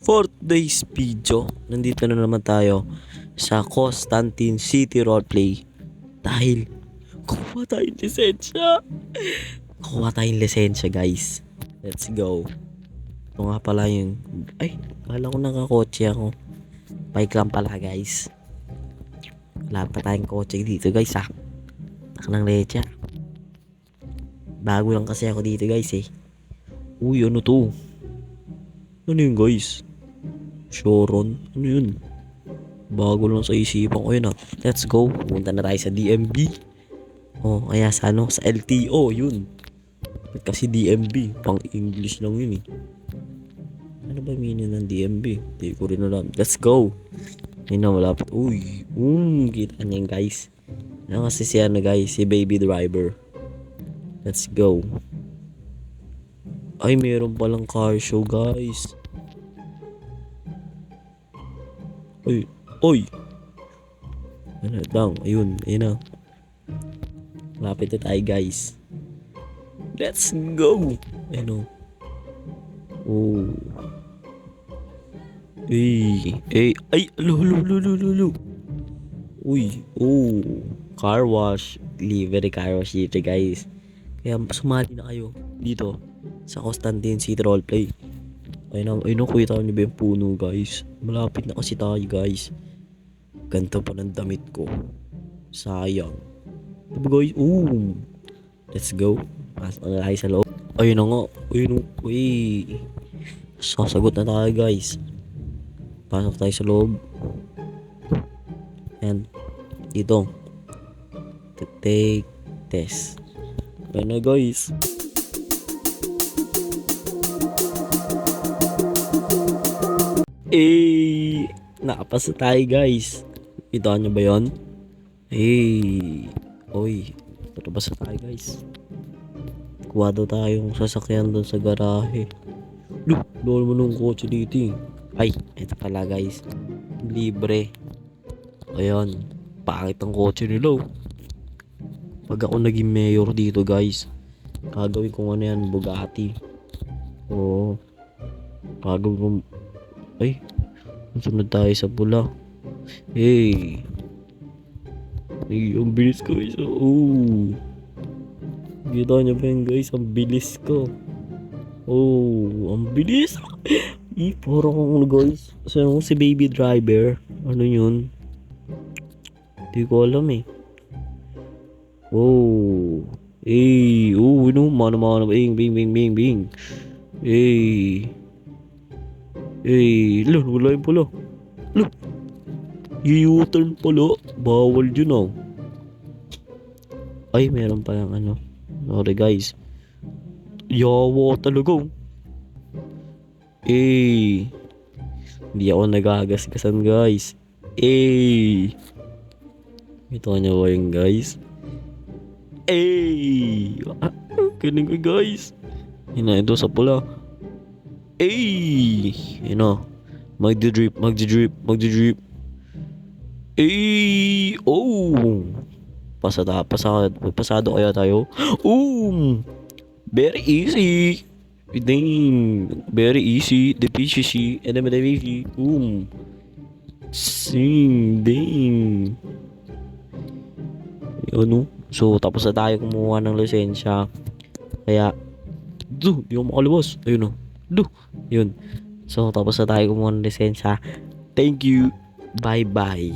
For today's video, nandito na naman tayo sa Constantine City Roleplay dahil kuha tayong lisensya. Kuha tayong lisensya, guys. Let's go. Ito nga pala yung... Ay, kala ko nakakotse ako. Bike lang pala, guys. Wala pa tayong kotse dito, guys, ha. Taknang leche. Bago lang kasi ako dito, guys, eh. Uy, ano to? Ano yun, guys? Shoron? Ano yun? Bago lang sa isipan ko yun, ah. Let's go. Punta na tayo sa DMB. Oh, kaya sa ano? Sa LTO, yun. Kasi DMB, pang English lang yun, eh. Ano ba meaning ng DMB? Hindi ko rin alam. Let's go. Ayun na, malapit. Uy, kita niyan, guys. Ano kasi si ano, guys? Si Baby Driver. Let's go. Ay, meron palang car show, guys. Uy, uy. Ano lang, ayun na. Malapit na tayo, guys. Let's go. Ayun, oh. Ay, alo. Uy, car wash. Livery car wash dito, guys. Kaya sumali na kayo dito sa Constantine City Roleplay. Ayun na, kita niyo ba yung puno, guys? Malapit na kasi tayo, guys. Ganito pa ng damit ko. Sayang. Diba, guys? Let's go. Pasok na tayo sa loob. Ayun na nga. Uy. Sasagot na tayo, guys. Pasok tayo sa loob. Yan. Dito. Take test. Ayun na, guys. Nakapasa tayo, guys. Kita nyo ba yun? Oy, nakapasa tayo, guys. Kuha daw tayong sasakyan doon sa garahe. Lolo mo nung kotse dito. Ay, ito pala, guys. Libre. Ayan, pangit ang kotse nila. Pag ako naging mayor dito, guys, gagawin ko ano yan, Bugatti. Oo. Gagawin ko. Ay, sunod tayo sa pula. Ang bilis ko, guys. Kita nyo ba yun, guys? Ang bilis ko. Ang bilis. Parang ano, guys. Si Baby Driver. Ano yun? Hindi ko alam, eh. Mana. Bing. Wala yun pala. U-turn pala. Bawal yun, oh. Ay, meron palang ano. Sorry, guys. Yawa talaga. Hindi ako nagagasgasan, guys. Ito nyo ba yun, guys? Galing ko, guys. Yun na, ito sa pula. Yun na. Magdi-drip. Pasado kaya tayo. Very easy. Very easy. The PCC. And then the PCC. Ding. Ano? So, tapos na tayo kumuha ng lisensya. Kaya, di ako makalabas. Ayun, yun. So, tapos na tayo kumuha ng lisensya. Thank you. Bye-bye.